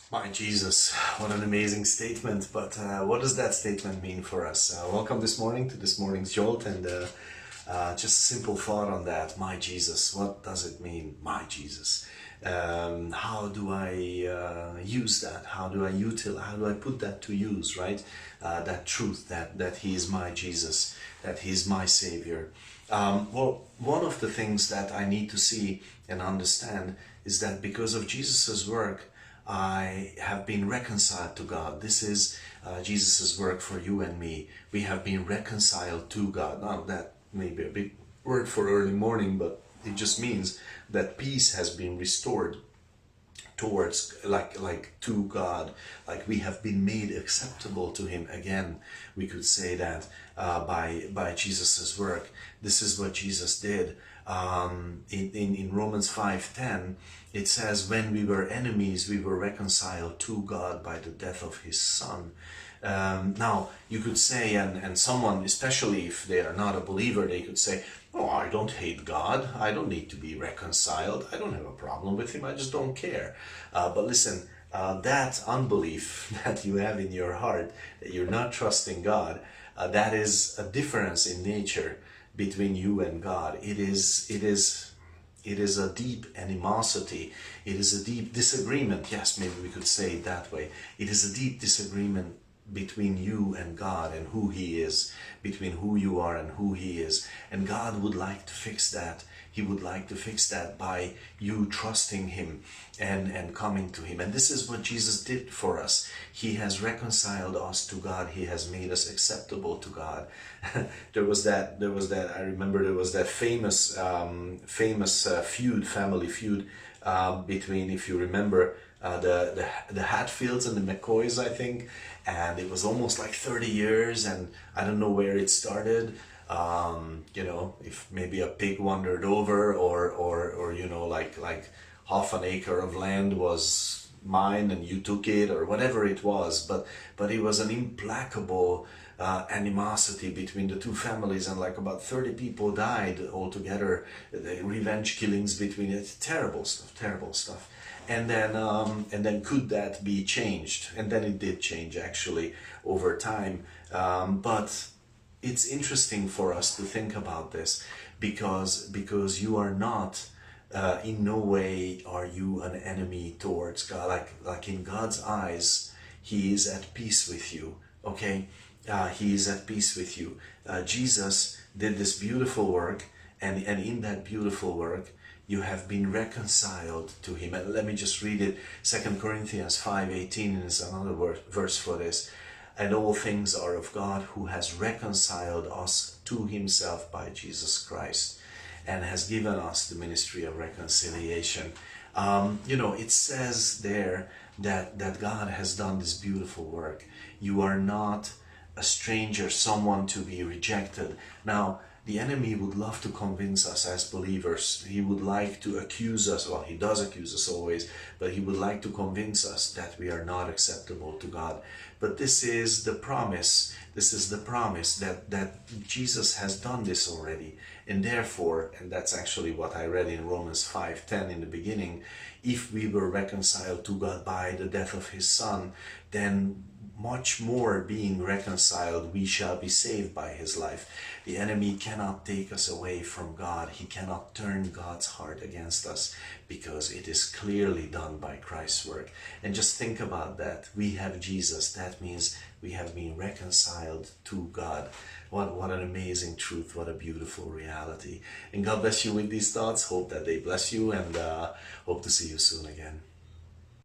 My Jesus, what an amazing statement. But what does that statement mean for us? Welcome this morning to this morning's Jolt, and just a simple thought on that. My Jesus, what does it mean, my Jesus? How do I use that? How do I put that to use, right? That truth, that He is my Jesus, that He is my Savior. Well, one of the things that I need to see and understand is that because of Jesus's work, I have been reconciled to God. This is Jesus' work for you and me. We have been reconciled to God. Now that may be a big word for early morning, but it just means that peace has been restored towards, like to God, like we have been made acceptable to Him again. We could say that by Jesus's work. This is what Jesus did. In Romans 5:10, it says, when we were enemies, we were reconciled to God by the death of His Son. Now, you could say, and someone, especially if they are not a believer, they could say, oh, I don't hate God. I don't need to be reconciled. I don't have a problem with Him. I just don't care. But listen, that unbelief that you have in your heart, that you're not trusting God, that is a difference in nature between you and God. It is a deep animosity. It is a deep disagreement. Yes, maybe we could say it that way. It is a deep disagreement between you and God and who He is, between who you are and who He is. And God would like to fix that. He would like to fix that by you trusting Him and coming to Him. And this is what Jesus did for us. He has reconciled us to God. He has made us acceptable to God. There was that, I remember there was that famous family feud between, if you remember, the Hatfields and the McCoys, I think, and it was almost like 30 years, and I don't know where it started. If maybe a pig wandered over, or like half an acre of land was mine and you took it, or whatever it was, but it was an implacable animosity between the two families, and like about 30 people died altogether. The revenge killings between it, terrible stuff. And then could that be changed? And then it did change, actually, over time. But it's interesting for us to think about this, because you are not, in no way are you an enemy towards God. Like in God's eyes, He is at peace with you. Okay, He is at peace with you. Jesus did this beautiful work, and in that beautiful work, you have been reconciled to Him. And let me just read it. 2 Corinthians 5:18 is another verse for this. And all things are of God, who has reconciled us to Himself by Jesus Christ, and has given us the ministry of reconciliation. It says there that God has done this beautiful work. You are not a stranger, someone to be rejected. Now, the enemy would love to convince us as believers. He would like to accuse us. Well, he does accuse us always, but he would like to convince us that we are not acceptable to God. But this is the promise. This is the promise that Jesus has done this already. And therefore, and that's actually what I read in Romans 5:10 in the beginning, if we were reconciled to God by the death of His Son, then much more being reconciled, we shall be saved by His life. The enemy cannot take us away from God. He cannot turn God's heart against us, because it is clearly done by Christ's work. And just think about that. We have Jesus. That means we have been reconciled to God. What an amazing truth. What a beautiful reality. And God bless you with these thoughts. Hope that they bless you, and hope to see you soon again.